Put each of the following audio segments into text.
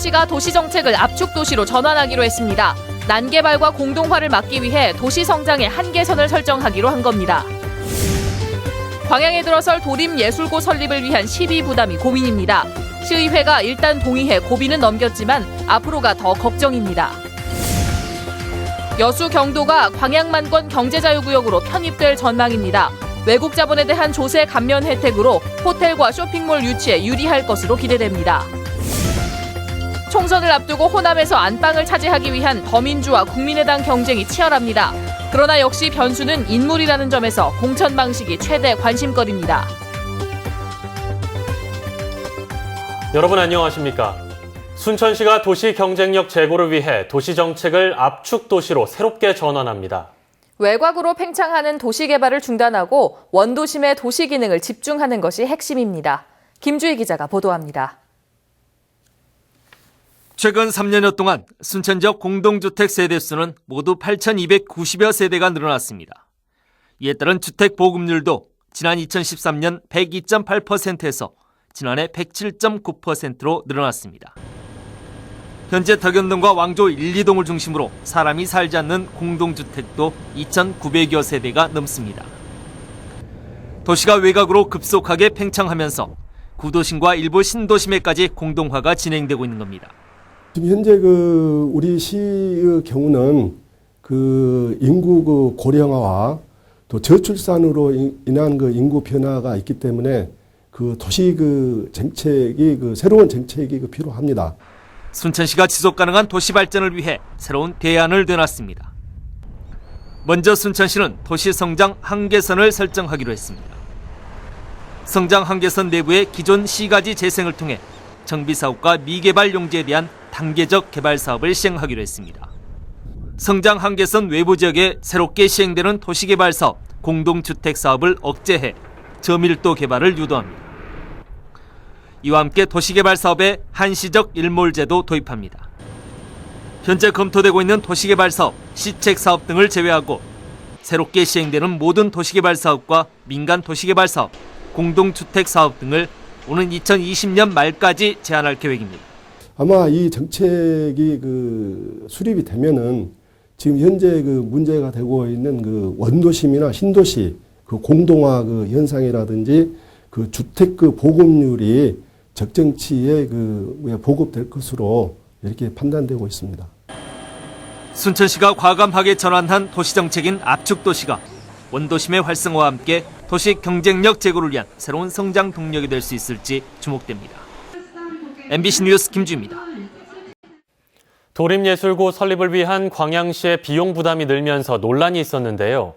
순천시가 도시정책을 압축도시로 전환하기로 했습니다. 난개발과 공동화를 막기 위해 도시 성장의 한계선을 설정하기로 한 겁니다. 광양에 들어설 도림예술고 설립을 위한 시비 부담이 고민입니다. 시의회가 일단 동의해 고비는 넘겼지만 앞으로가 더 걱정입니다. 여수 경도가 광양만권 경제자유구역으로 편입될 전망입니다. 외국 자본에 대한 조세 감면 혜택으로 호텔과 쇼핑몰 유치에 유리할 것으로 기대됩니다. 총선을 앞두고 호남에서 안방을 차지하기 위한 더민주와 국민의당 경쟁이 치열합니다. 그러나 역시 변수는 인물이라는 점에서 공천 방식이 최대 관심거리입니다. 여러분 안녕하십니까? 순천시가 도시 경쟁력 제고를 위해 도시정책을 압축도시로 새롭게 전환합니다. 외곽으로 팽창하는 도시개발을 중단하고 원도심의 도시 기능을 집중하는 것이 핵심입니다. 김주희 기자가 보도합니다. 최근 3년여 동안 순천 지역 공동주택 세대수는 모두 8,290여 세대가 늘어났습니다. 이에 따른 주택 보급률도 지난 2013년 102.8%에서 지난해 107.9%로 늘어났습니다. 현재 덕연동과 왕조 1, 2동을 중심으로 사람이 살지 않는 공동주택도 2,900여 세대가 넘습니다. 도시가 외곽으로 급속하게 팽창하면서 구도심과 일부 신도심에까지 공동화가 진행되고 있는 겁니다. 지금 현재 우리 시의 경우는 인구 고령화와 또 저출산으로 인한 인구 변화가 있기 때문에 도시 정책이 새로운 정책이 필요합니다. 순천시가 지속 가능한 도시 발전을 위해 새로운 대안을 내놨습니다. 먼저 순천시는 도시 성장 한계선을 설정하기로 했습니다. 성장 한계선 내부의 기존 시가지 재생을 통해 정비사업과 미개발 용지에 대한 단계적 개발 사업을 시행하기로 했습니다. 성장 한계선 외부 지역에 새롭게 시행되는 도시개발 사업, 공동주택 사업을 억제해 저밀도 개발을 유도합니다. 이와 함께 도시개발 사업에 한시적 일몰제도 도입합니다. 현재 검토되고 있는 도시개발 사업, 시책 사업 등을 제외하고 새롭게 시행되는 모든 도시개발 사업과 민간 도시개발 사업, 공동주택 사업 등을 오는 2020년 말까지 제한할 계획입니다. 아마 이 정책이 수립이 되면은 지금 현재 문제가 되고 있는 원도심이나 신도시 공동화 현상이라든지 주택 보급률이 적정치에 보급될 것으로 이렇게 판단되고 있습니다. 순천시가 과감하게 전환한 도시정책인 압축도시가 원도심의 활성화와 함께 도시 경쟁력 제고를 위한 새로운 성장 동력이 될 수 있을지 주목됩니다. MBC 뉴스 김주입니다. 도림예술고 설립을 위한 광양시의 비용 부담이 늘면서 논란이 있었는데요.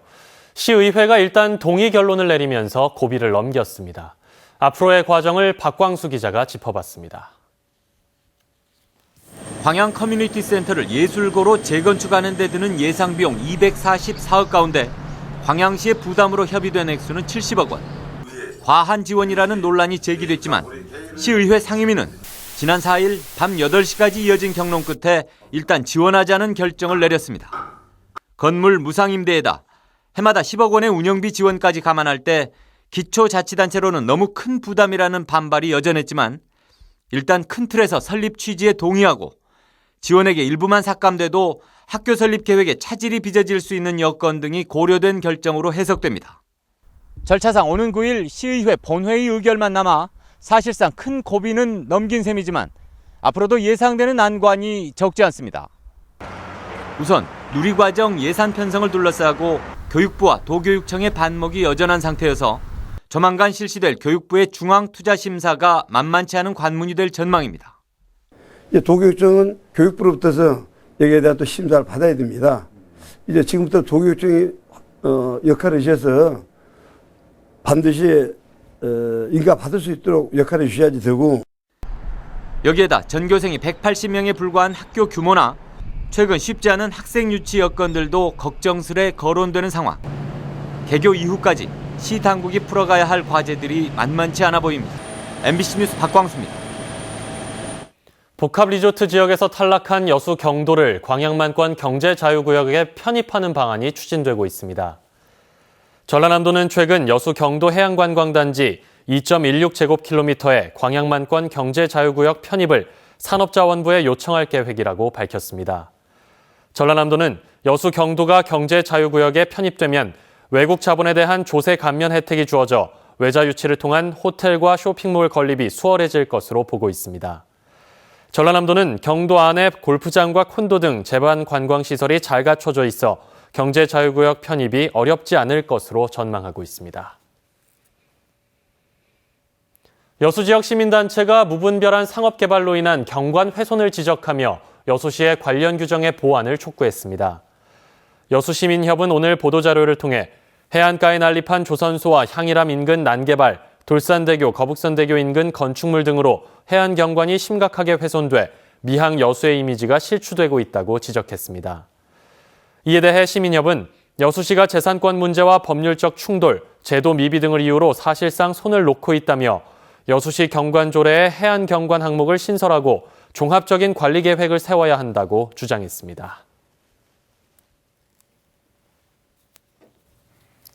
시의회가 일단 동의 결론을 내리면서 고비를 넘겼습니다. 앞으로의 과정을 박광수 기자가 짚어봤습니다. 광양 커뮤니티 센터를 예술고로 재건축하는 데 드는 예상 비용 244억 가운데 광양시의 부담으로 협의된 액수는 70억 원. 과한 지원이라는 논란이 제기됐지만 시의회 상임위는 지난 4일 밤 8시까지 이어진 경론 끝에 일단 지원하자는 결정을 내렸습니다. 건물 무상임대에다 해마다 10억 원의 운영비 지원까지 감안할 때 기초자치단체로는 너무 큰 부담이라는 반발이 여전했지만 일단 큰 틀에서 설립 취지에 동의하고 지원액의 일부만 삭감돼도 학교 설립 계획에 차질이 빚어질 수 있는 여건 등이 고려된 결정으로 해석됩니다. 절차상 오는 9일 시의회 본회의 의결만 남아 사실상 큰 고비는 넘긴 셈이지만 앞으로도 예상되는 난관이 적지 않습니다. 우선 누리과정 예산 편성을 둘러싸고 교육부와 도교육청의 반목이 여전한 상태여서 조만간 실시될 교육부의 중앙투자심사가 만만치 않은 관문이 될 전망입니다. 도교육청은 교육부로부터서 여기에 대한 또 심사를 받아야 됩니다. 이제 지금부터 도교육청이 역할을 주셔서 반드시 인가 받을 수 있도록 역할을 주셔야지 되고, 여기에다 전교생이 180명에 불과한 학교 규모나 최근 쉽지 않은 학생 유치 여건들도 걱정스레 거론되는 상황. 개교 이후까지 시 당국이 풀어가야 할 과제들이 만만치 않아 보입니다. MBC 뉴스 박광수입니다. 복합리조트 지역에서 탈락한 여수 경도를 광양만권 경제자유구역에 편입하는 방안이 추진되고 있습니다. 전라남도는 최근 여수 경도 해양관광단지 2.16제곱킬로미터의 광양만권 경제자유구역 편입을 산업자원부에 요청할 계획이라고 밝혔습니다. 전라남도는 여수 경도가 경제자유구역에 편입되면 외국 자본에 대한 조세 감면 혜택이 주어져 외자 유치를 통한 호텔과 쇼핑몰 건립이 수월해질 것으로 보고 있습니다. 전라남도는 경도 안에 골프장과 콘도 등 제반 관광시설이 잘 갖춰져 있어 경제자유구역 편입이 어렵지 않을 것으로 전망하고 있습니다. 여수 지역 시민단체가 무분별한 상업개발로 인한 경관 훼손을 지적하며 여수시의 관련 규정의 보완을 촉구했습니다. 여수시민협은 오늘 보도자료를 통해 해안가에 난립한 조선소와 향일암 인근 난개발, 돌산대교, 거북선대교 인근 건축물 등으로 해안 경관이 심각하게 훼손돼 미항 여수의 이미지가 실추되고 있다고 지적했습니다. 이에 대해 시민협은 여수시가 재산권 문제와 법률적 충돌, 제도 미비 등을 이유로 사실상 손을 놓고 있다며 여수시 경관조례에 해안 경관 항목을 신설하고 종합적인 관리 계획을 세워야 한다고 주장했습니다.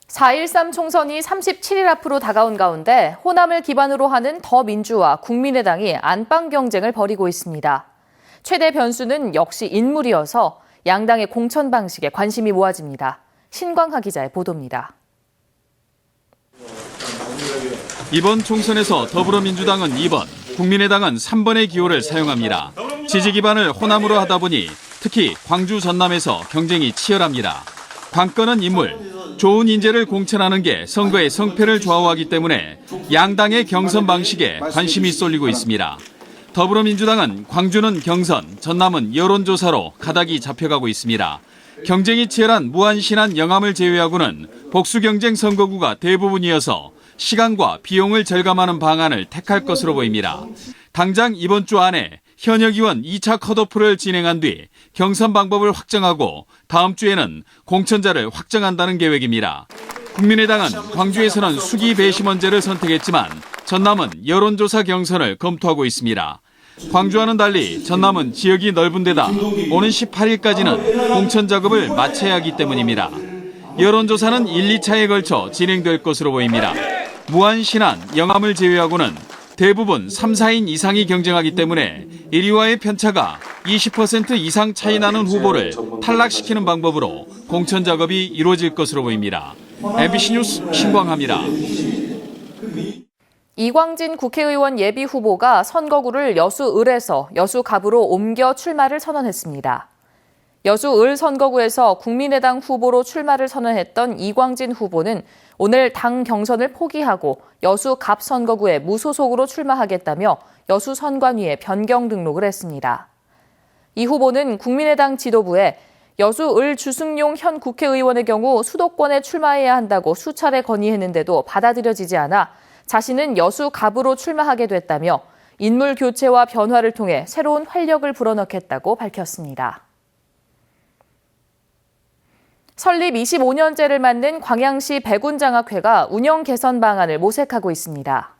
4.13 총선이 37일 앞으로 다가온 가운데 호남을 기반으로 하는 더민주와 국민의당이 안방 경쟁을 벌이고 있습니다. 최대 변수는 역시 인물이어서 양당의 공천 방식에 관심이 모아집니다. 신광하 기자의 보도입니다. 이번 총선에서 더불어민주당은 2번, 국민의당은 3번의 기호를 사용합니다. 지지 기반을 호남으로 하다 보니 특히 광주 전남에서 경쟁이 치열합니다. 관건은 인물, 좋은 인재를 공천하는 게 선거의 성패를 좌우하기 때문에 양당의 경선 방식에 관심이 쏠리고 있습니다. 더불어민주당은 광주는 경선, 전남은 여론조사로 가닥이 잡혀가고 있습니다. 경쟁이 치열한 무안, 신안, 영암을 제외하고는 복수경쟁 선거구가 대부분이어서 시간과 비용을 절감하는 방안을 택할 것으로 보입니다. 당장 이번 주 안에 현역 의원 2차 컷오프를 진행한 뒤 경선 방법을 확정하고 다음 주에는 공천자를 확정한다는 계획입니다. 국민의당은 광주에서는 수기 배심원제를 선택했지만 전남은 여론조사 경선을 검토하고 있습니다. 광주와는 달리 전남은 지역이 넓은 데다 오는 18일까지는 공천 작업을 마쳐야 하기 때문입니다. 여론조사는 1, 2차에 걸쳐 진행될 것으로 보입니다. 무안, 신안, 영암을 제외하고는 대부분 3, 4인 이상이 경쟁하기 때문에 1위와의 편차가 20% 이상 차이 나는 후보를 탈락시키는 방법으로 공천 작업이 이루어질 것으로 보입니다. MBC 뉴스 신광하입니다. 이광진 국회의원 예비 후보가 선거구를 여수을에서 여수갑으로 옮겨 출마를 선언했습니다. 여수을 선거구에서 국민의당 후보로 출마를 선언했던 이광진 후보는 오늘 당 경선을 포기하고 여수갑 선거구에 무소속으로 출마하겠다며 여수선관위에 변경 등록을 했습니다. 이 후보는 국민의당 지도부에 여수을 주승용 현 국회의원의 경우 수도권에 출마해야 한다고 수차례 건의했는데도 받아들여지지 않아 자신은 여수갑으로 출마하게 됐다며 인물 교체와 변화를 통해 새로운 활력을 불어넣겠다고 밝혔습니다. 설립 25년째를 맞는 광양시 백운장학회가 운영 개선 방안을 모색하고 있습니다.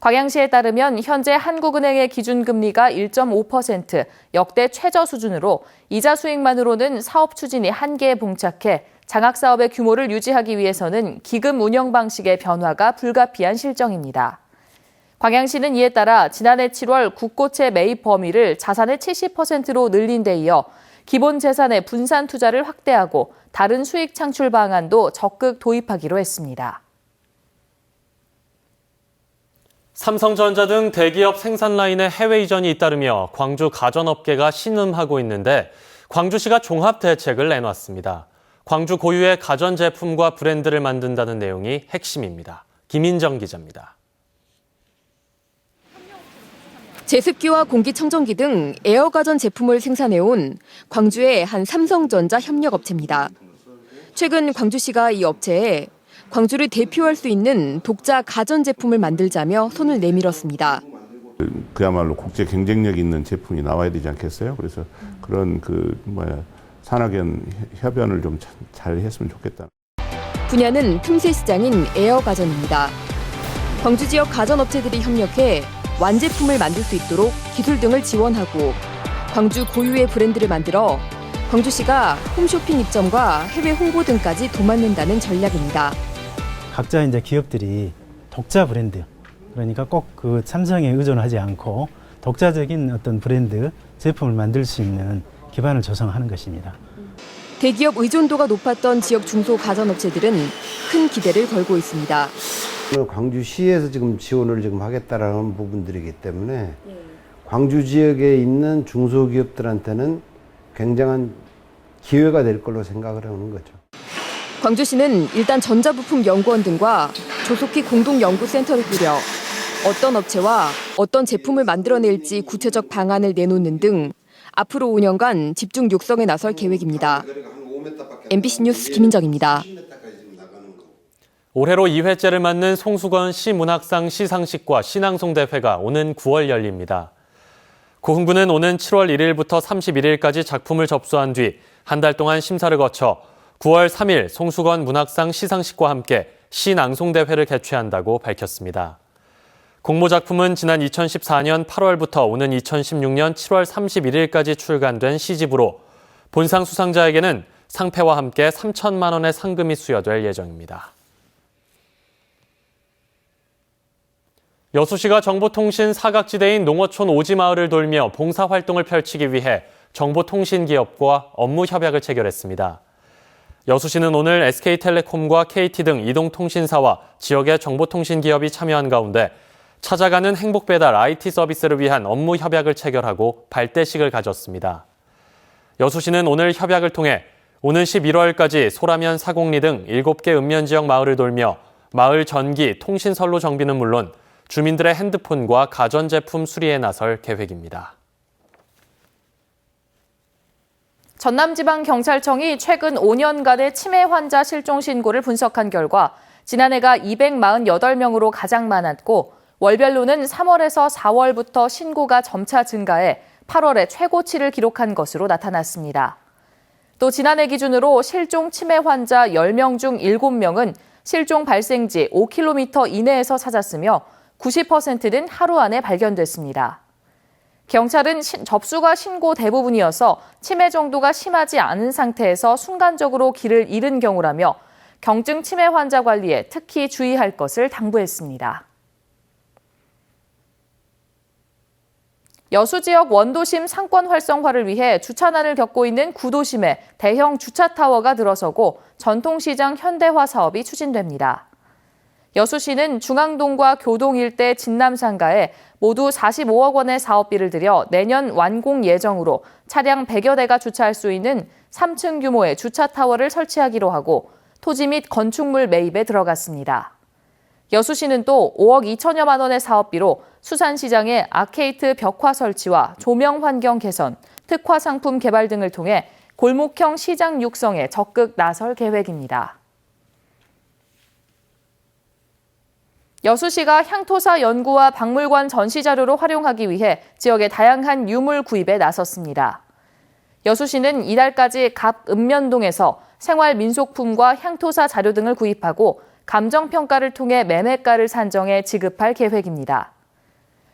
광양시에 따르면 현재 한국은행의 기준금리가 1.5% 역대 최저 수준으로 이자 수익만으로는 사업 추진이 한계에 봉착해 장학사업의 규모를 유지하기 위해서는 기금 운영 방식의 변화가 불가피한 실정입니다. 광양시는 이에 따라 지난해 7월 국고채 매입 범위를 자산의 70%로 늘린 데 이어 기본 재산의 분산 투자를 확대하고 다른 수익 창출 방안도 적극 도입하기로 했습니다. 삼성전자 등 대기업 생산 라인의 해외 이전이 잇따르며 광주 가전업계가 신음하고 있는데 광주시가 종합 대책을 내놨습니다. 광주 고유의 가전제품과 브랜드를 만든다는 내용이 핵심입니다. 김인정 기자입니다. 제습기와 공기청정기 등 에어가전 제품을 생산해온 광주의 한 삼성전자 협력업체입니다. 최근 광주시가 이 업체에 광주를 대표할 수 있는 독자 가전제품을 만들자며 손을 내밀었습니다. 그야말로 국제 경쟁력 있는 제품이 나와야 되지 않겠어요? 그래서 그런 산학연 협연을 좀 잘 했으면 좋겠다. 분야는 틈새 시장인 에어가전입니다. 광주 지역 가전업체들이 협력해 완제품을 만들 수 있도록 기술 등을 지원하고 광주 고유의 브랜드를 만들어 광주시가 홈쇼핑 입점과 해외 홍보 등까지 도맡는다는 전략입니다. 각자 이제 기업들이 독자 브랜드, 그러니까 꼭 그 삼성에 의존하지 않고 독자적인 어떤 브랜드 제품을 만들 수 있는 기반을 조성하는 것입니다. 대기업 의존도가 높았던 지역 중소가전업체들은 큰 기대를 걸고 있습니다. 광주시에서 지금 지원을 지금 하겠다라는 부분들이기 때문에 광주 지역에 있는 중소기업들한테는 굉장한 기회가 될 걸로 생각을 하는 거죠. 광주시는 일단 전자부품연구원 등과 조속히 공동연구센터를 꾸려 어떤 업체와 어떤 제품을 만들어낼지 구체적 방안을 내놓는 등 앞으로 5년간 집중 육성에 나설 계획입니다. MBC 뉴스 김인정입니다. 올해로 2회째를 맞는 송수건 시문학상 시상식과 신앙송대회가 오는 9월 열립니다. 고흥부는 오는 7월 1일부터 31일까지 작품을 접수한 뒤 한 달 동안 심사를 거쳐 9월 3일 송수건 문학상 시상식과 함께 시낭송대회를 개최한다고 밝혔습니다. 공모작품은 지난 2014년 8월부터 오는 2016년 7월 31일까지 출간된 시집으로 본상 수상자에게는 상패와 함께 3천만 원의 상금이 수여될 예정입니다. 여수시가 정보통신 사각지대인 농어촌 오지마을을 돌며 봉사활동을 펼치기 위해 정보통신기업과 업무 협약을 체결했습니다. 여수시는 오늘 SK텔레콤과 KT 등 이동통신사와 지역의 정보통신기업이 참여한 가운데 찾아가는 행복배달 IT 서비스를 위한 업무 협약을 체결하고 발대식을 가졌습니다. 여수시는 오늘 협약을 통해 오는 11월까지 소라면, 사곡리 등 7개 읍면지역 마을을 돌며 마을 전기, 통신선로 정비는 물론 주민들의 핸드폰과 가전제품 수리에 나설 계획입니다. 전남지방경찰청이 최근 5년간의 치매 환자 실종 신고를 분석한 결과 지난해가 248명으로 가장 많았고 월별로는 3월에서 4월부터 신고가 점차 증가해 8월에 최고치를 기록한 것으로 나타났습니다. 또 지난해 기준으로 실종 치매 환자 10명 중 7명은 실종 발생지 5km 이내에서 찾았으며 90%는 하루 안에 발견됐습니다. 경찰은 접수가 신고 대부분이어서 치매 정도가 심하지 않은 상태에서 순간적으로 길을 잃은 경우라며 경증 치매 환자 관리에 특히 주의할 것을 당부했습니다. 여수 지역 원도심 상권 활성화를 위해 주차난을 겪고 있는 구도심에 대형 주차타워가 들어서고 전통시장 현대화 사업이 추진됩니다. 여수시는 중앙동과 교동 일대 진남상가에 모두 45억 원의 사업비를 들여 내년 완공 예정으로 차량 100여 대가 주차할 수 있는 3층 규모의 주차타워를 설치하기로 하고 토지 및 건축물 매입에 들어갔습니다. 여수시는 또 5억 2천여만 원의 사업비로 수산시장의 아케이트 벽화 설치와 조명 환경 개선, 특화 상품 개발 등을 통해 골목형 시장 육성에 적극 나설 계획입니다. 여수시가 향토사 연구와 박물관 전시 자료로 활용하기 위해 지역의 다양한 유물 구입에 나섰습니다. 여수시는 이달까지 갑 읍면동에서 생활 민속품과 향토사 자료 등을 구입하고 감정평가를 통해 매매가를 산정해 지급할 계획입니다.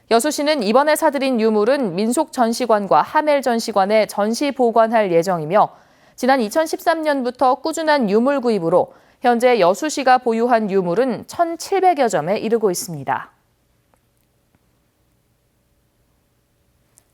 여수시는 이번에 사들인 유물은 민속전시관과 하멜전시관에 전시 보관할 예정이며 지난 2013년부터 꾸준한 유물 구입으로 현재 여수시가 보유한 유물은 1,700여 점에 이르고 있습니다.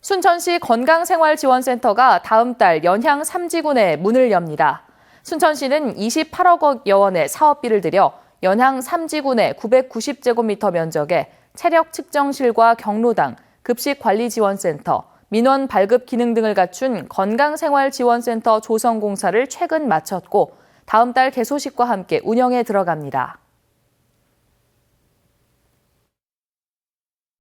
순천시 건강생활지원센터가 다음 달 연향 3지구내에 문을 엽니다. 순천시는 28억 원의 사업비를 들여 연향 3지구내 990제곱미터 면적에 체력 측정실과 경로당, 급식관리지원센터, 민원 발급 기능 등을 갖춘 건강생활지원센터 조성 공사를 최근 마쳤고 다음 달 개소식과 함께 운영에 들어갑니다.